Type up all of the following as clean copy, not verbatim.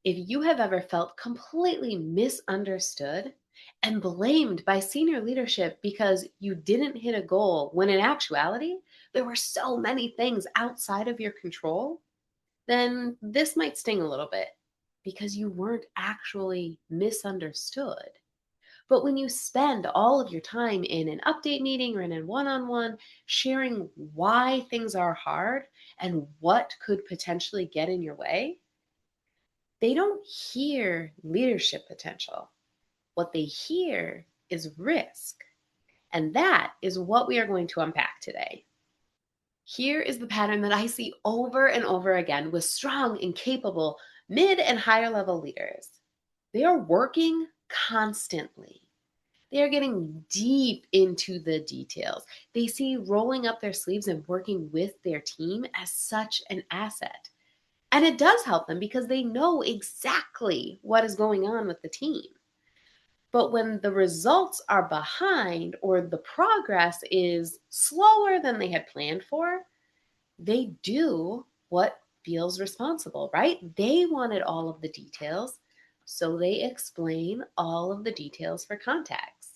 If you have ever felt completely misunderstood and blamed by senior leadership because you didn't hit a goal when in actuality there were so many things outside of your control, then this might sting a little bit because you weren't actually misunderstood. But when you spend all of your time in an update meeting or in a one on one sharing why things are hard and what could potentially get in your way, they don't hear leadership potential. What they hear is risk. And that is what we are going to unpack today. Here is the pattern that I see over and over again with strong and capable mid and higher level leaders. They are working constantly. They are getting deep into the details. They see rolling up their sleeves and working with their team as such an asset. And it does help them because they know exactly what is going on with the team. But when the results are behind or the progress is slower than they had planned for, they do what feels responsible, right? They wanted all of the details, so they explain all of the details for context.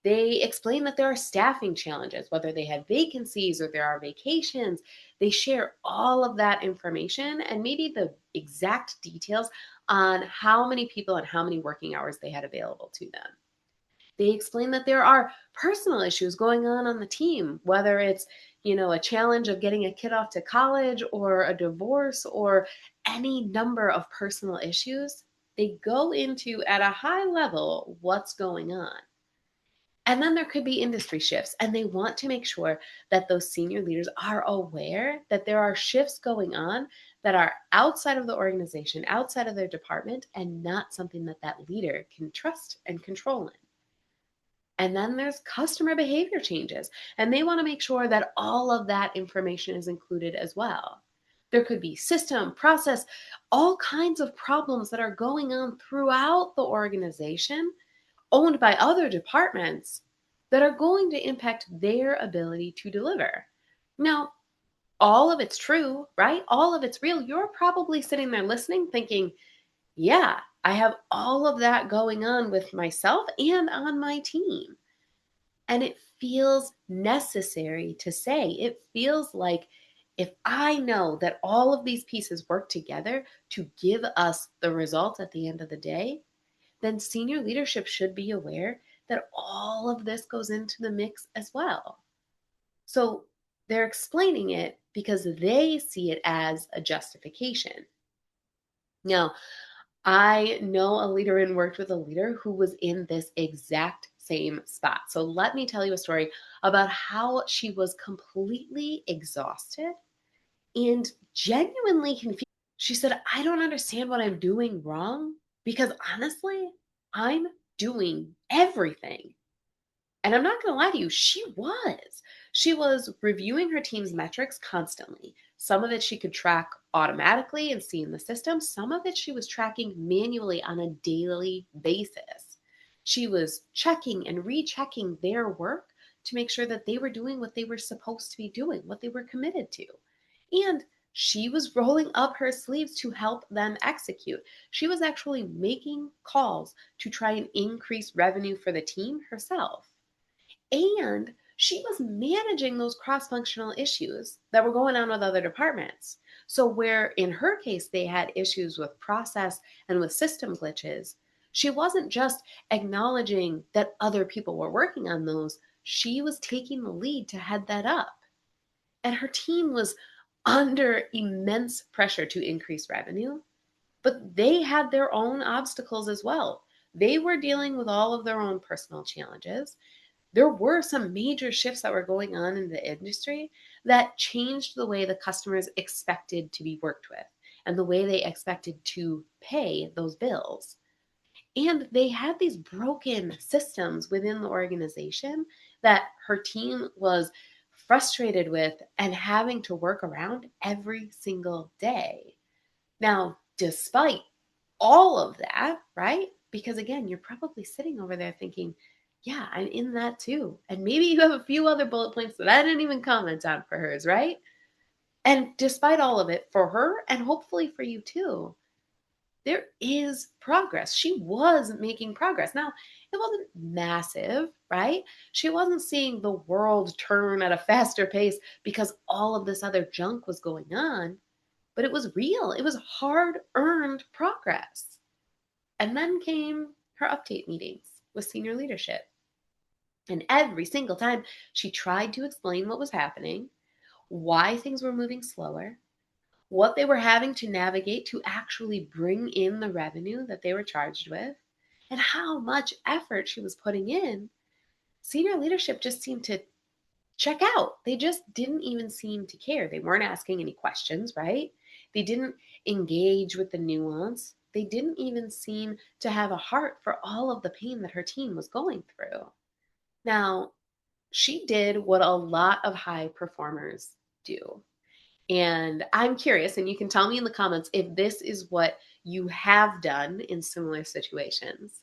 They explain that there are staffing challenges, whether they have vacancies or there are vacations. They share all of that information and maybe the exact details on how many people and how many working hours they had available to them. They explain that there are personal issues going on the team, whether it's, a challenge of getting a kid off to college or a divorce or any number of personal issues. They go into at a high level what's going on. And then there could be industry shifts, and they want to make sure that those senior leaders are aware that there are shifts going on that are outside of the organization, outside of their department, and not something that that leader can trust and control in. And then there's customer behavior changes, and they want to make sure that all of that information is included as well. There could be system, process, all kinds of problems that are going on throughout the organization, owned by other departments, that are going to impact their ability to deliver. Now, all of it's true, right? All of it's real. You're probably sitting there listening, thinking, yeah, I have all of that going on with myself and on my team. And it feels necessary to say. It feels like if I know that all of these pieces work together to give us the result at the end of the day, then senior leadership should be aware that all of this goes into the mix as well. So they're explaining it because they see it as a justification. Now, I know a leader and worked with a leader who was in this exact same spot. So let me tell you a story about how she was completely exhausted and genuinely confused. She said, I don't understand what I'm doing wrong because honestly, I'm doing everything. And I'm not going to lie to you, she was. She was reviewing her team's metrics constantly. Some of it she could track automatically and see in the system. Some of it she was tracking manually on a daily basis. She was checking and rechecking their work to make sure that they were doing what they were supposed to be doing, what they were committed to. And she was rolling up her sleeves to help them execute. She was actually making calls to try and increase revenue for the team herself. And she was managing those cross functional issues that were going on with other departments. So, where in her case they had issues with process and with system glitches, she wasn't just acknowledging that other people were working on those, she was taking the lead to head that up. And her team was under immense pressure to increase revenue, but they had their own obstacles as well. They were dealing with all of their own personal challenges. There were some major shifts that were going on in the industry that changed the way the customers expected to be worked with and the way they expected to pay those bills. And they had these broken systems within the organization that her team was frustrated with and having to work around every single day. Now, despite all of that, right? Because again, you're probably sitting over there thinking, yeah, I'm in that too. And maybe you have a few other bullet points that I didn't even comment on for hers, right? And despite all of it, for her and hopefully for you too, There is progress. She was making progress. Now, it wasn't massive, right? She wasn't seeing the world turn at a faster pace because all of this other junk was going on, but it was real. It was hard earned progress. And then came her update meetings with senior leadership. And every single time she tried to explain what was happening, why things were moving slower, what they were having to navigate to actually bring in the revenue that they were charged with, and how much effort she was putting in, senior leadership just seemed to check out. They just didn't even seem to care. They weren't asking any questions, right? They didn't engage with the nuance. They didn't even seem to have a heart for all of the pain that her team was going through. Now, she did what a lot of high performers do. And I'm curious, and you can tell me in the comments if this is what you have done in similar situations.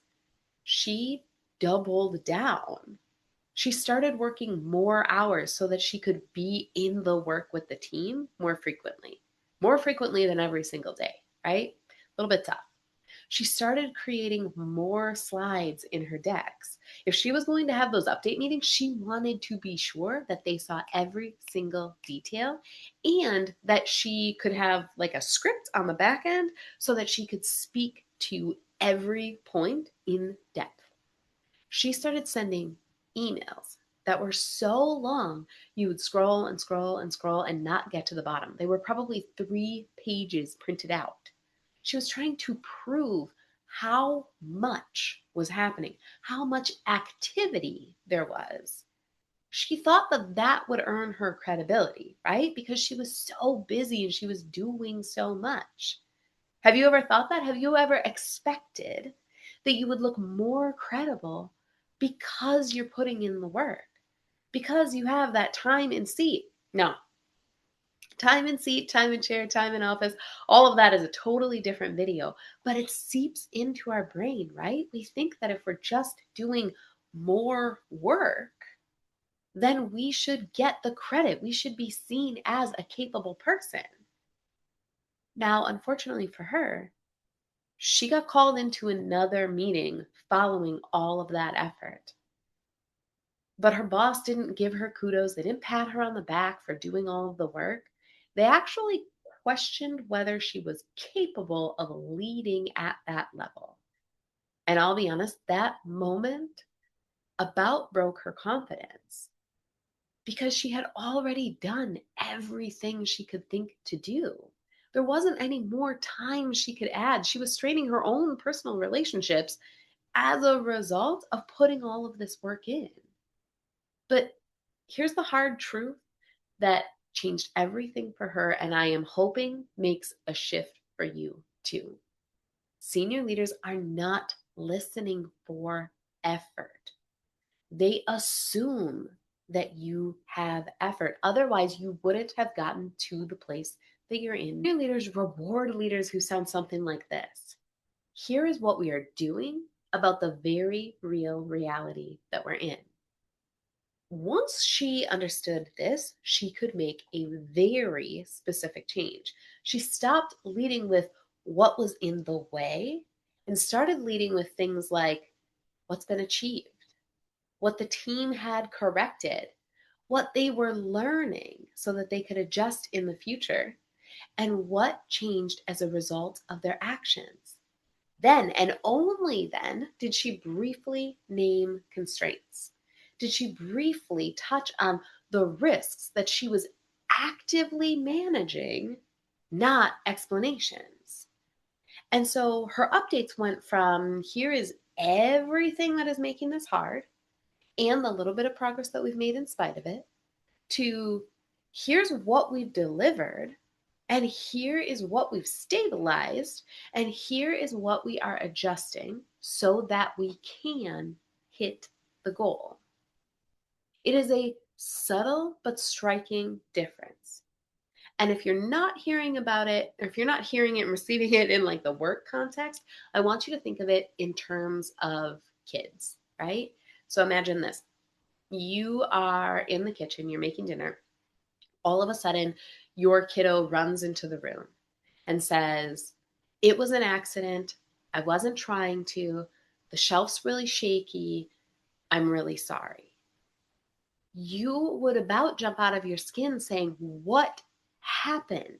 She doubled down. She started working more hours so that she could be in the work with the team more frequently than every single day, right? A little bit tough. She started creating more slides in her decks. If she was going to have those update meetings, she wanted to be sure that they saw every single detail and that she could have like a script on the back end so that she could speak to every point in depth. She started sending emails that were so long you would scroll and scroll and scroll and not get to the bottom. They were probably 3 pages printed out. She was trying to prove how much was happening, how much activity there was. She thought that that would earn her credibility, right? Because she was so busy and she was doing so much. Have you ever thought that? Have you ever expected that you would look more credible because you're putting in the work, because you have that time in seat? No, time in seat, time in chair, time in office, all of that is a totally different video, but it seeps into our brain, right? We think that if we're just doing more work, then we should get the credit. We should be seen as a capable person. Now, unfortunately for her, she got called into another meeting following all of that effort. But her boss didn't give her kudos. They didn't pat her on the back for doing all of the work. They actually questioned whether she was capable of leading at that level. And I'll be honest, that moment about broke her confidence because she had already done everything she could think to do. There wasn't any more time she could add. She was straining her own personal relationships as a result of putting all of this work in. But here's the hard truth that changed everything for her, and I am hoping makes a shift for you too. Senior leaders are not listening for effort. They assume that you have effort. Otherwise, you wouldn't have gotten to the place that you're in. Senior leaders reward leaders who sound something like this. Here is what we are doing about the very real reality that we're in. Once she understood this, she could make a very specific change. She stopped leading with what was in the way and started leading with things like what's been achieved, what the team had corrected, what they were learning so that they could adjust in the future, and what changed as a result of their actions. Then, and only then, did she briefly name constraints. Did she briefly touch on the risks that she was actively managing, not explanations? And so her updates went from here is everything that is making this hard and the little bit of progress that we've made in spite of it, to here's what we've delivered, and here is what we've stabilized, and here is what we are adjusting so that we can hit the goal. It is a subtle but striking difference. And if you're not hearing about it, or if you're not hearing it and receiving it in like the work context, I want you to think of it in terms of kids, right? So imagine this. You are in the kitchen, you're making dinner. All of a sudden, your kiddo runs into the room and says, It was an accident. I wasn't trying to. The shelf's really shaky. I'm really sorry. You would about jump out of your skin saying, what happened?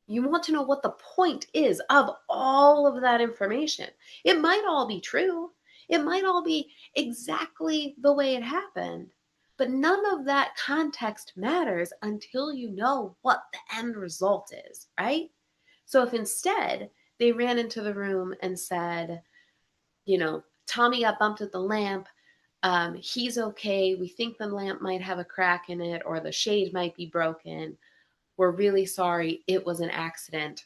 You want to know what the point is of all of that information. It might all be true. It might all be exactly the way it happened. But none of that context matters until you know what the end result is, right? So if instead they ran into the room and said, Tommy got bumped at the lamp. He's okay. We think the lamp might have a crack in it or the shade might be broken. We're really sorry. It was an accident.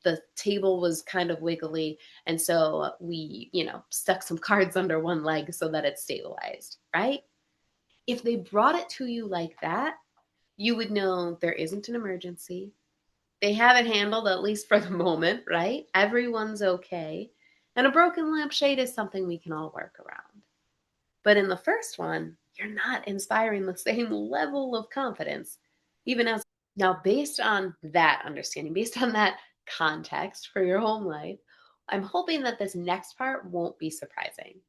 The table was kind of wiggly. And so we, stuck some cards under one leg so that it stabilized, right? If they brought it to you like that, you would know there isn't an emergency. They have it handled, at least for the moment, right? Everyone's okay. And a broken lampshade is something we can all work around. But in the first one, you're not inspiring the same level of confidence, even as now, based on that understanding, based on that context for your home life, I'm hoping that this next part won't be surprising.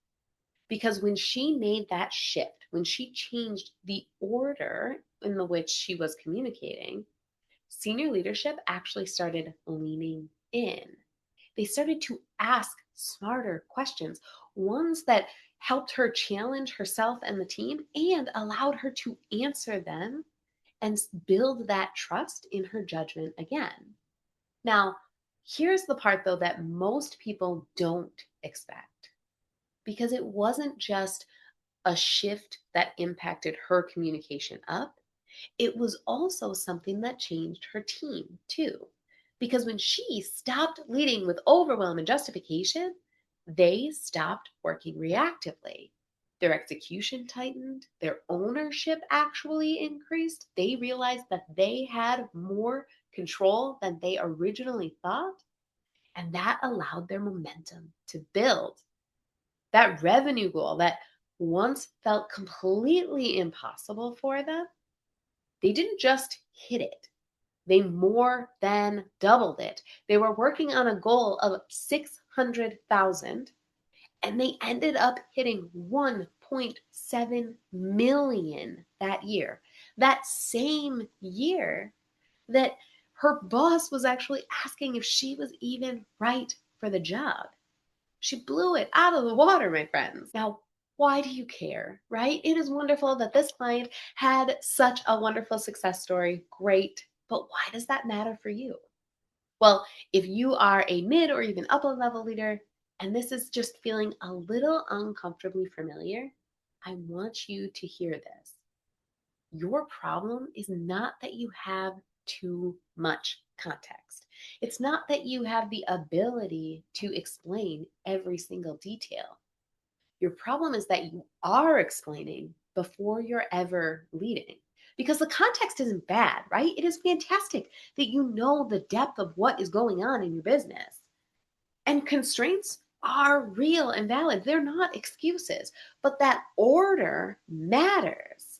Because when she made that shift, when she changed the order in the which she was communicating, senior leadership actually started leaning in. They started to ask smarter questions, ones that helped her challenge herself and the team and allowed her to answer them and build that trust in her judgment again. Now, here's the part though that most people don't expect, because it wasn't just a shift that impacted her communication up. It was also something that changed her team too. Because when she stopped leading with overwhelm and justification, they stopped working reactively. Their execution tightened, their ownership actually increased. They realized that they had more control than they originally thought, and that allowed their momentum to build. That revenue goal that once felt completely impossible for them, they didn't just hit it, they more than doubled it. They were working on a goal of 600,000 and they ended up hitting 1.7 million that year. That same year that her boss was actually asking if she was even right for the job. She blew it out of the water, my friends. Now, why do you care, right? It is wonderful that this client had such a wonderful success story. Great. But why does that matter for you? Well, if you are a mid or even upper level leader, and this is just feeling a little uncomfortably familiar, I want you to hear this. Your problem is not that you have too much context. It's not that you have the ability to explain every single detail. Your problem is that you are explaining before you're ever leading. Because the context isn't bad, right? It is fantastic that you know the depth of what is going on in your business. And constraints are real and valid. They're not excuses, but that order matters.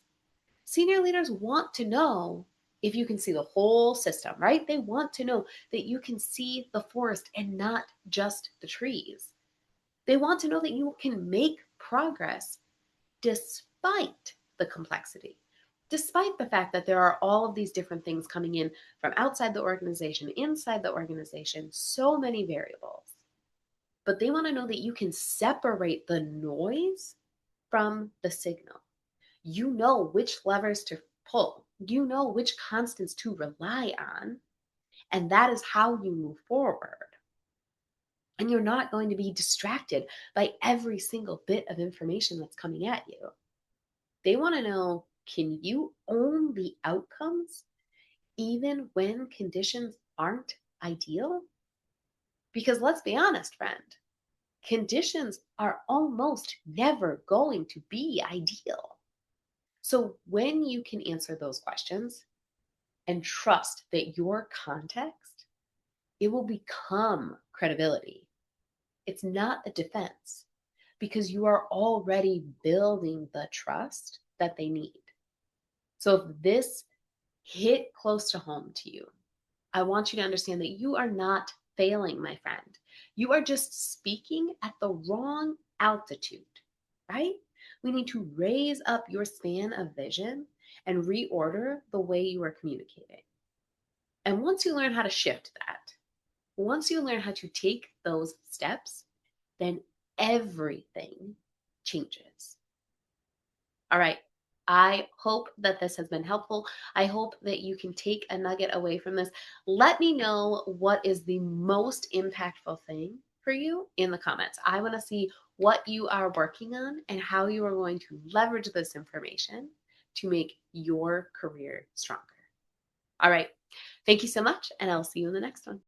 Senior leaders want to know if you can see the whole system, right? They want to know that you can see the forest and not just the trees. They want to know that you can make progress despite the complexity, despite the fact that there are all of these different things coming in from outside the organization, inside the organization, so many variables. But they want to know that you can separate the noise from the signal. You know which levers to pull, you know which constants to rely on, and that is how you move forward. And you're not going to be distracted by every single bit of information that's coming at you. They want to know, can you own the outcomes even when conditions aren't ideal? Because let's be honest, friend, conditions are almost never going to be ideal. So when you can answer those questions and trust that your context, it will become credibility. It's not a defense because you are already building the trust that they need. So if this hit close to home to you, I want you to understand that you are not failing, my friend. You are just speaking at the wrong altitude, right? We need to raise up your span of vision and reorder the way you are communicating. And once you learn how to shift that, once you learn how to take those steps, then everything changes. All right. I hope that this has been helpful. I hope that you can take a nugget away from this. Let me know what is the most impactful thing for you in the comments. I want to see what you are working on and how you are going to leverage this information to make your career stronger. All right. Thank you so much, and I'll see you in the next one.